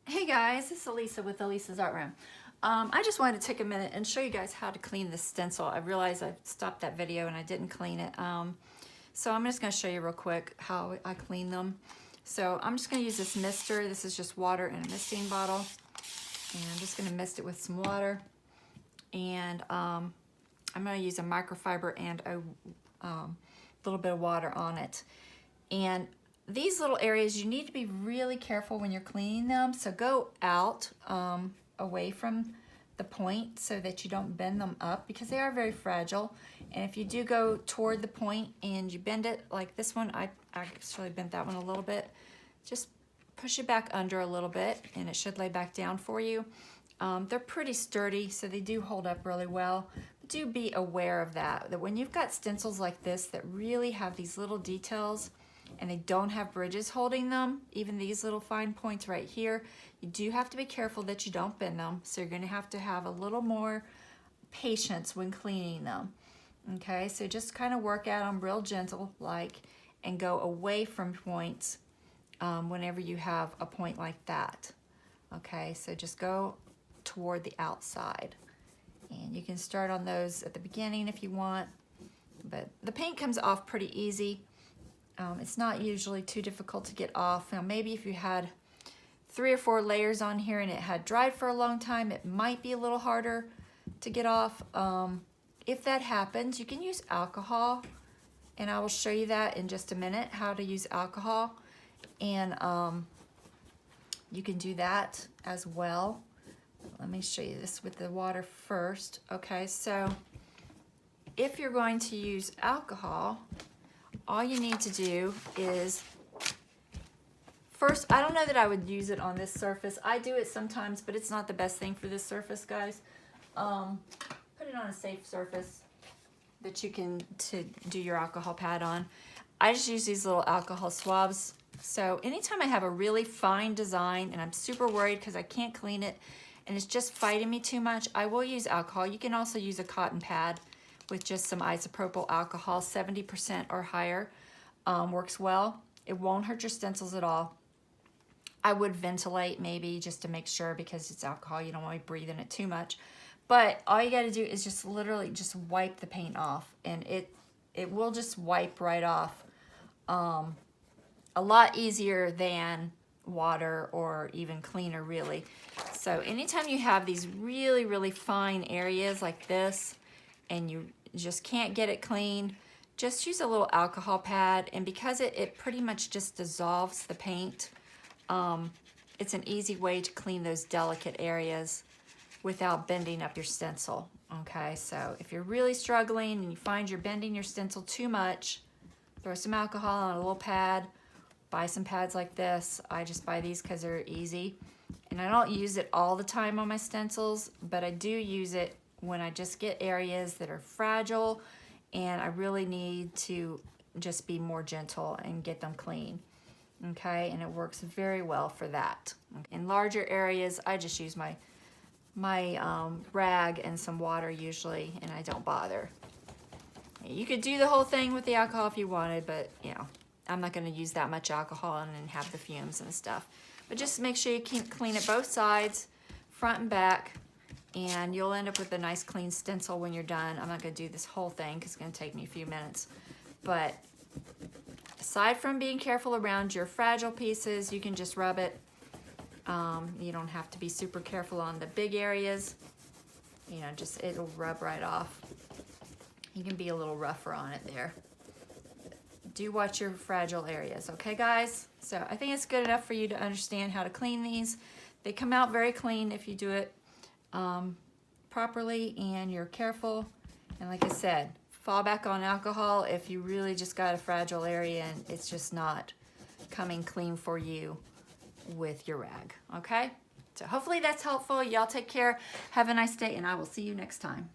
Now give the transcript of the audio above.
Hey guys, this is Alisa with Alisa's Art Room. I just wanted to take a minute and show you guys how to clean this stencil. I realized I stopped that video and I didn't clean it. So I'm just going to show you real quick how I clean them. So I'm just going to use this mister. This is just water in a misting bottle. And I'm just going to mist it with some water. And I'm going to use a microfiber and a little bit of water on it. And these little areas, you need to be really careful when you're cleaning them. So go out away from the point so that you don't bend them up, because they are very fragile. And if you do go toward the point and you bend it like this one, I actually bent that one a little bit, just push it back under a little bit and it should lay back down for you. They're pretty sturdy, so they do hold up really well. But do be aware of that when you've got stencils like this that really have these little details and they don't have bridges holding them, even these little fine points right here, you do have to be careful that you don't bend them. So you're gonna have to have a little more patience when cleaning them. Okay, so just kind of work at them real gentle and go away from points whenever you have a point like that. Okay, so just go toward the outside. And you can start on those at the beginning if you want, but the paint comes off pretty easy. It's not usually too difficult to get off. Now maybe if you had 3 or 4 layers on here and it had dried for a long time, it might be a little harder to get off. If that happens, you can use alcohol, and I will show you that in just a minute, how to use alcohol. And you can do that as well. Let me show you this with the water first. Okay, so if you're going to use alcohol, all you need to do is, first, I don't know that I would use it on this surface. I do it sometimes, but it's not the best thing for this surface, guys. Put it on a safe surface that you can do your alcohol pad on. I just use these little alcohol swabs. So anytime I have a really fine design and I'm super worried because I can't clean it and it's just fighting me too much, I will use alcohol. You can also use a cotton pad with just some isopropyl alcohol, 70% or higher, works well. It won't hurt your stencils at all. I would ventilate maybe just to make sure, because it's alcohol, you don't want to be breathing it too much. But all you got to do is just literally just wipe the paint off, and it will just wipe right off. A lot easier than water or even cleaner, really. So anytime you have these really, really fine areas like this and you just can't get it clean, just use a little alcohol pad, and because it pretty much just dissolves the paint, it's an easy way to clean those delicate areas without bending up your stencil. Okay, so if you're really struggling and you find you're bending your stencil too much, throw some alcohol on a little pad. Buy some pads like this. I just buy these because they're easy. And I don't use it all the time on my stencils, but I do use it when I just get areas that are fragile and I really need to just be more gentle and get them clean. Okay, and it works very well for that. In larger areas, I just use my rag and some water usually, and I don't bother. You could do the whole thing with the alcohol if you wanted, but you know, I'm not going to use that much alcohol and have the fumes and stuff. But just make sure you clean it both sides, front and back, and you'll end up with a nice clean stencil when you're done. I'm not going to do this whole thing because it's going to take me a few minutes. But aside from being careful around your fragile pieces, you can just rub it. You don't have to be super careful on the big areas. You know, just it'll rub right off. You can be a little rougher on it there. Do watch your fragile areas, okay guys? So I think it's good enough for you to understand how to clean these. They come out very clean if you do it properly and you're careful. And like I said, fall back on alcohol if you really just got a fragile area and it's just not coming clean for you with your rag, okay? So hopefully that's helpful. Y'all take care. Have a nice day, and I will see you next time.